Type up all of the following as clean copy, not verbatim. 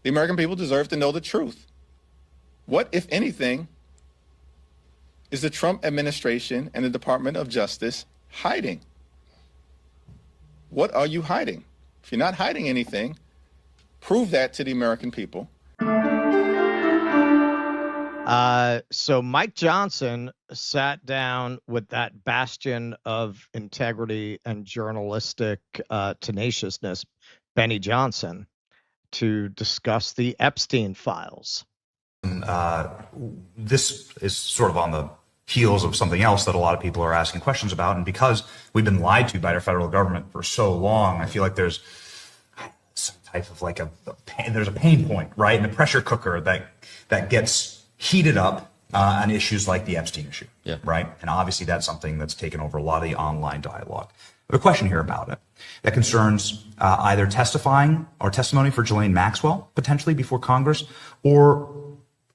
The American people deserve to know the truth. What, if anything, is the Trump administration and the Department of Justice hiding? What are you hiding? If you're not hiding anything, prove that to the American people. So Mike Johnson sat down with that bastion of integrity and journalistic tenaciousness, Benny Johnson, to discuss the Epstein Files. This is sort of on the heels of something else that a lot of people are asking questions about. And because we've been lied to by the federal government for so long, I feel like there's some type of like there's a pain point, right? In the pressure cooker that gets heated up on issues like the Epstein issue, right? And obviously that's something that's taken over a lot of the online dialogue. I have a question here about it that concerns either testifying or testimony for Ghislaine Maxwell, potentially before Congress, or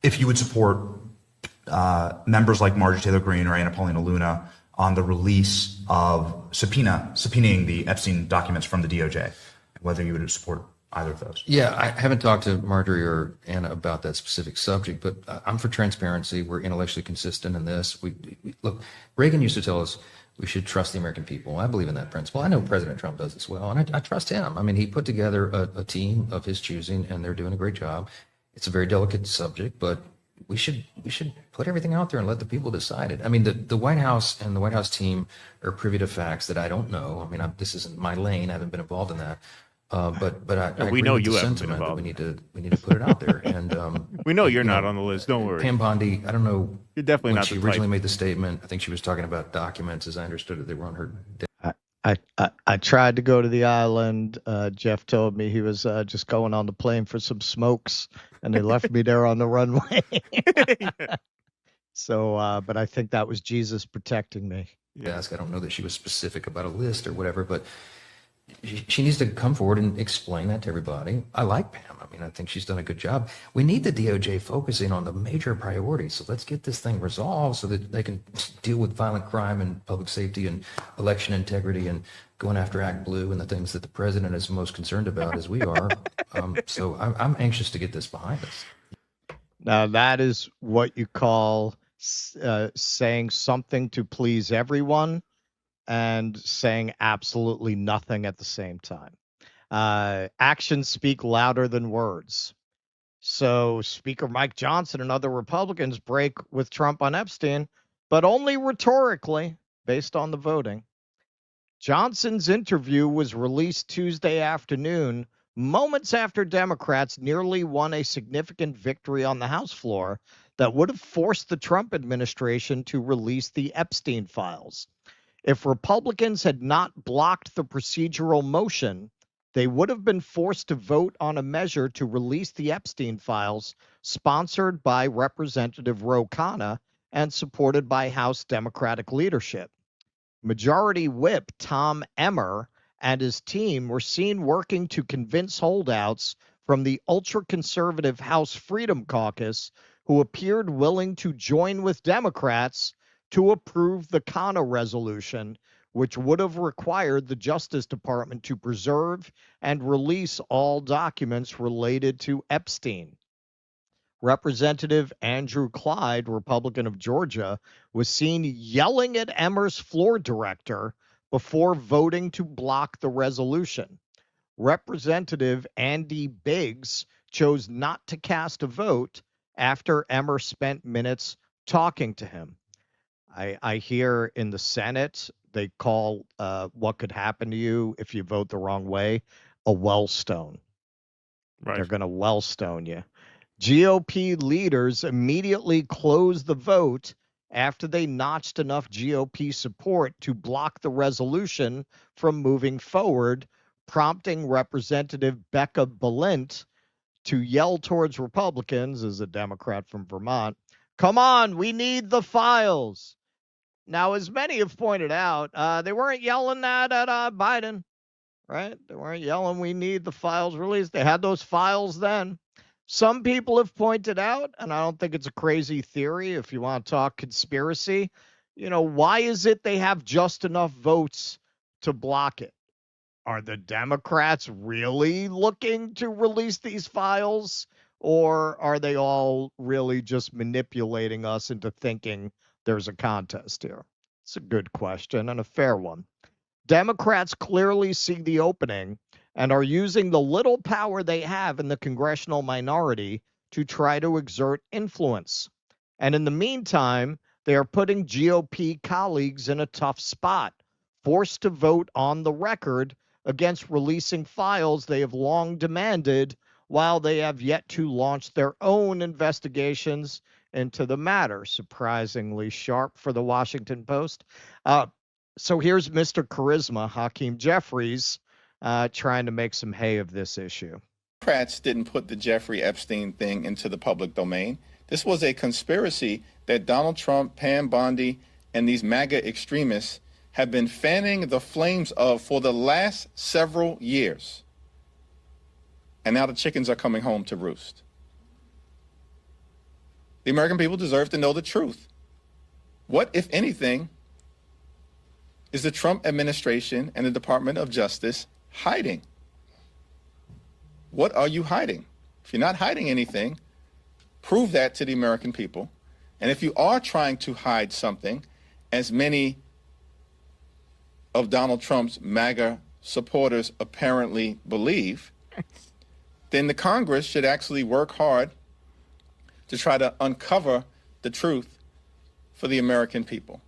if you would support members like Marjorie Taylor Greene or Anna Paulina Luna on the release of subpoenaing the Epstein documents from the DOJ, whether you would support either of those. Yeah, I haven't talked to Marjorie or Anna about that specific subject, but I'm for transparency. We're intellectually consistent in this. We look, Reagan used to tell us we should trust the American people. I believe in that principle. I know President Trump does as well, and I trust him. I mean, he put together a team of his choosing, and they're doing a great job. It's a very delicate subject, but we should put everything out there and let the people decide it. I mean, the White House and the White House team are privy to facts that I don't know. I mean, this isn't my lane. I haven't been involved in that. But I we know you haven't been involved. We need to put it out there. And we know you're not on the list. Don't worry. Pam Bondi, I don't know. You're definitely when not. She originally made the statement. I think she was talking about documents, as I understood it. They were on her. I tried to go to the island. Jeff told me he was just going on the plane for some smokes, and they left me there on the runway. So, but I think that was Jesus protecting me. Ask. I don't know that she was specific about a list or whatever, but she needs to come forward and explain that to everybody. I like Pam. I mean, I think she's done a good job. We need the DOJ focusing on the major priorities. So let's get this thing resolved so that they can deal with violent crime and public safety and election integrity and going after Act Blue and the things that the president is most concerned about, as we are. So I'm anxious to get this behind us. Now, that is what you call saying something to please everyone and saying absolutely nothing at the same time. Actions speak louder than words. So Speaker Mike Johnson and other Republicans break with Trump on Epstein, but only rhetorically, based on the voting. Johnson's interview was released Tuesday afternoon, moments after Democrats nearly won a significant victory on the House floor that would have forced the Trump administration to release the Epstein Files. If Republicans had not blocked the procedural motion, they would have been forced to vote on a measure to release the Epstein Files, sponsored by Representative Ro Khanna and supported by House Democratic leadership. Majority Whip Tom Emmer and his team were seen working to convince holdouts from the ultra-conservative House Freedom Caucus, who appeared willing to join with Democrats to approve the Khanna resolution, which would have required the Justice Department to preserve and release all documents related to Epstein. Representative Andrew Clyde, Republican of Georgia, was seen yelling at Emmer's floor director before voting to block the resolution. Representative Andy Biggs chose not to cast a vote after Emmer spent minutes talking to him. I hear in the Senate, they call what could happen to you if you vote the wrong way a wellstone. Right. They're going to wellstone you. GOP leaders immediately closed the vote after they notched enough GOP support to block the resolution from moving forward, prompting Representative Becca Balint to yell towards Republicans, as a Democrat from Vermont, "Come on, we need the files." Now, as many have pointed out, they weren't yelling that at Biden, right? They weren't yelling, "We need the files released." They had those files then. Some people have pointed out, and I don't think it's a crazy theory if you want to talk conspiracy, why is it they have just enough votes to block it? are the Democrats really looking to release these files, or are they all really just manipulating us into thinking there's a contest here? It's a good question and a fair one. Democrats clearly see the opening and are using the little power they have in the congressional minority to try to exert influence. And in the meantime, they are putting GOP colleagues in a tough spot, forced to vote on the record against releasing files they have long demanded, while they have yet to launch their own investigations into the matter. Surprisingly sharp for the Washington Post. So here's Mr. Charisma, Hakeem Jeffries, trying to make some hay of this issue. Democrats didn't put the Jeffrey Epstein thing into the public domain. This was a conspiracy that Donald Trump, Pam Bondi, and these MAGA extremists have been fanning the flames of for the last several years. And now the chickens are coming home to roost. The American people deserve to know the truth. What, if anything, is the Trump administration and the Department of Justice hiding? What are you hiding? If you're not hiding anything, prove that to the American people. And if you are trying to hide something, as many of Donald Trump's MAGA supporters apparently believe, then the Congress should actually work hard to try to uncover the truth for the American people.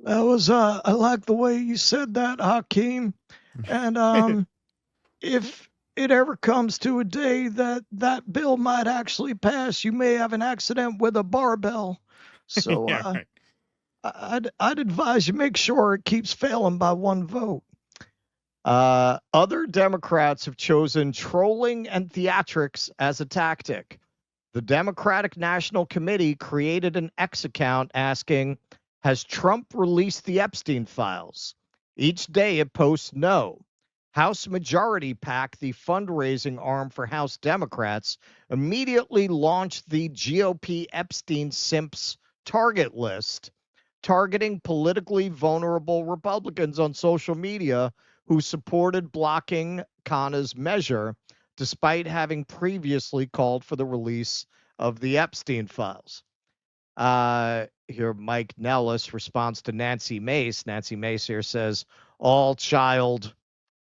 That was, I like the way you said that, Hakeem. And if it ever comes to a day that that bill might actually pass, you may have an accident with a barbell. So Yeah, right. I'd advise you make sure it keeps failing by one vote. Other Democrats have chosen trolling and theatrics as a tactic. The Democratic National Committee created an X account asking, "Has Trump released the Epstein Files?" Each day it posts no. House Majority PAC, the fundraising arm for House Democrats, immediately launched the GOP Epstein Simps target list, targeting politically vulnerable Republicans on social media who supported blocking Khanna's measure, despite having previously called for the release of the Epstein Files. Here, Mike Nellis responds to Nancy Mace. Nancy Mace here says, all child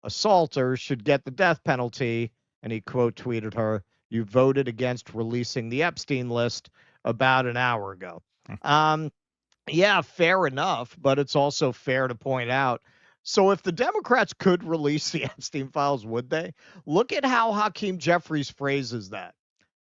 assaulters should get the death penalty. And he quote tweeted her, "You voted against releasing the Epstein list about an hour ago." Yeah, fair enough. But it's also fair to point out, so if the Democrats could release the Epstein Files, would they? Look at how Hakeem Jeffries phrases that.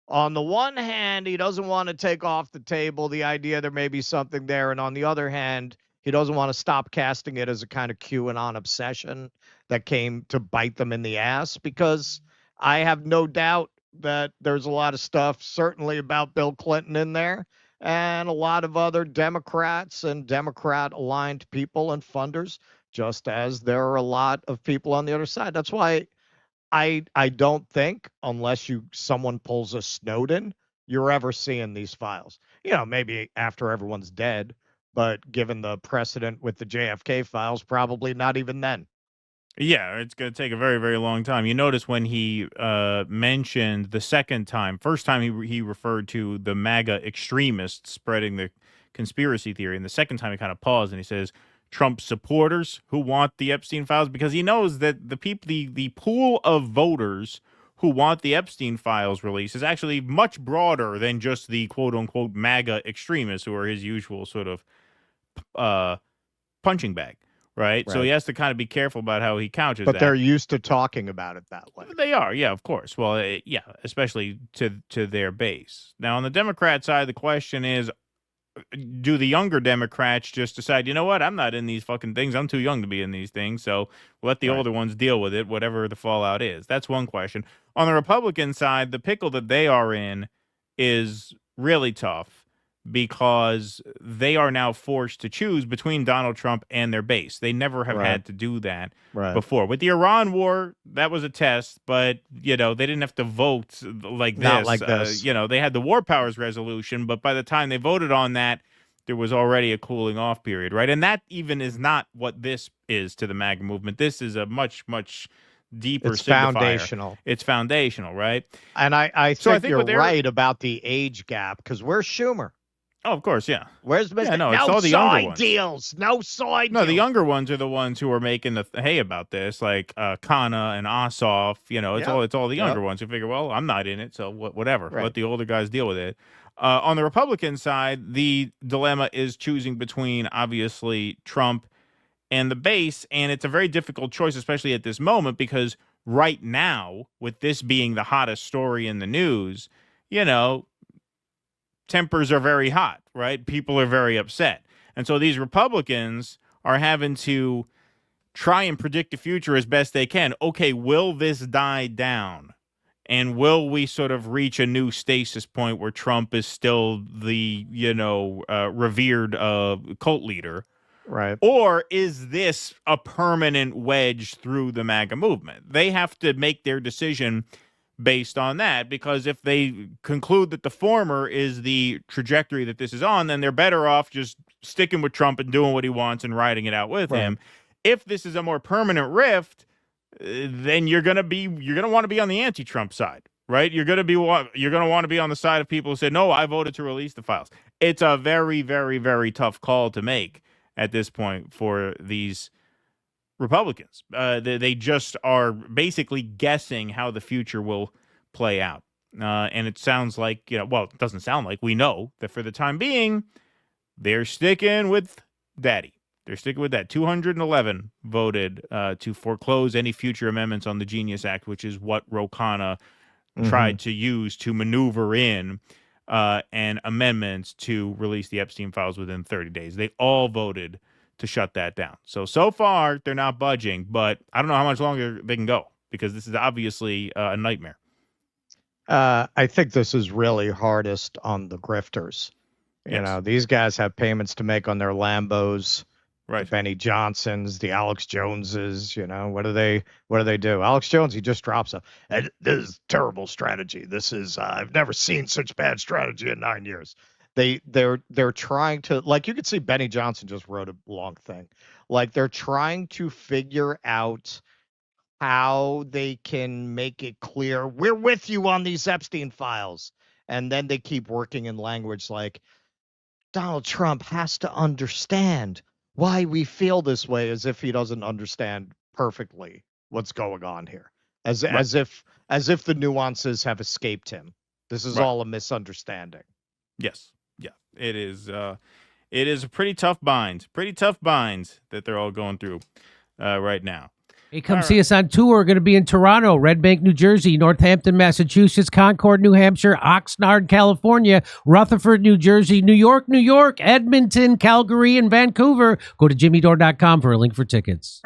On the one hand, he doesn't want to take off the table the idea there may be something there. And on the other hand, he doesn't want to stop casting it as a kind of QAnon obsession that came to bite them in the ass, because I have no doubt that there's a lot of stuff certainly about Bill Clinton in there, and a lot of other Democrats and Democrat-aligned people and funders, just as there are a lot of people on the other side. That's why I don't think, unless someone pulls a Snowden, you're ever seeing these files. You know, maybe after everyone's dead, but given the precedent with the JFK files, probably not even then. Yeah, it's going to take a very, very long time. You notice when he mentioned the second time, first time he referred to the MAGA extremists spreading the conspiracy theory, and the second time he kind of paused and he says, Trump supporters who want the Epstein Files, because he knows that the pool of voters who want the Epstein Files released is actually much broader than just the quote unquote MAGA extremists who are his usual sort of punching bag, right? So he has to kind of be careful about how he couches that. But they're used to talking about it that way. They are, yeah, of course. Well, yeah, especially to their base. Now, on the Democrat side, the question is, do the younger Democrats just decide, you know what, I'm not in these fucking things. I'm too young to be in these things. So let the older ones deal with it, whatever the fallout is. That's one question. On the Republican side, the pickle that they are in is really tough, because they are now forced to choose between Donald Trump and their base. They never have had to do that before. With the Iran war, that was a test, but, you know, they didn't have to vote like this. Not like this. You know, they had the War Powers Resolution, but by the time they voted on that, there was already a cooling off period, right? And that even is not what this is to the MAGA movement. This is a much, much deeper It's signifier. foundational. It's foundational, right? And I So I think think you're what they're- right about the age gap, because where's Schumer? Oh, of course, yeah. Where's Mr. no, it's all the younger side ones. deals. No side No, deals. the younger ones are the ones who are making the hay about this, like Kana and Ossoff. You know, it's all the younger ones who figure, well, I'm not in it, so whatever. Right. Let the older guys deal with it. On the Republican side, the dilemma is choosing between obviously Trump and the base, and it's a very difficult choice, especially at this moment, because right now, with this being the hottest story in the news, you know, tempers are very hot, right? People are very upset. And so these Republicans are having to try and predict the future as best they can. Okay, will this die down? And will we sort of reach a new stasis point where Trump is still the, revered cult leader? Right. Or is this a permanent wedge through the MAGA movement? They have to make their decision based on that, because if they conclude that the former is the trajectory that this is on, then they're better off just sticking with Trump and doing what he wants and riding it out with him. If this is a more permanent rift, then you're gonna want to be on the anti-Trump side, right? You're gonna want to be on the side of people who say, no, I voted to release the files. It's a very, very, very tough call to make at this point for these Republicans. They just are basically guessing how the future will play out. And it sounds like, well, it doesn't sound like, we know that for the time being, they're sticking with Daddy. They're sticking with that. 211 voted to foreclose any future amendments on the Genius Act, which is what Ro Khanna tried to use to maneuver in and amendments to release the Epstein Files within 30 days. They all voted to shut that down. So far, they're not budging, but I don't know how much longer they can go, because this is obviously a nightmare. I think this is really hardest on the grifters. You know, these guys have payments to make on their Lambos, right? The Benny Johnsons, the Alex Joneses. What do they do? Alex Jones, he just drops this is terrible strategy. This is I've never seen such bad strategy in 9 years. They're trying to, like, you could see Benny Johnson just wrote a long thing. Like, they're trying to figure out how they can make it clear we're with you on these Epstein files. And then they keep working in language like Donald Trump has to understand why we feel this way, as if he doesn't understand perfectly what's going on here. As if the nuances have escaped him. This is all a misunderstanding. Yes. Yeah. It is a pretty tough bind that they're all going through right now. Hey, come see us on tour. We're going to be in Toronto, Red Bank, New Jersey, Northampton, Massachusetts, Concord, New Hampshire, Oxnard, California, Rutherford, New Jersey, New York, Edmonton, Calgary, and Vancouver. Go to jimmydore.com for a link for tickets.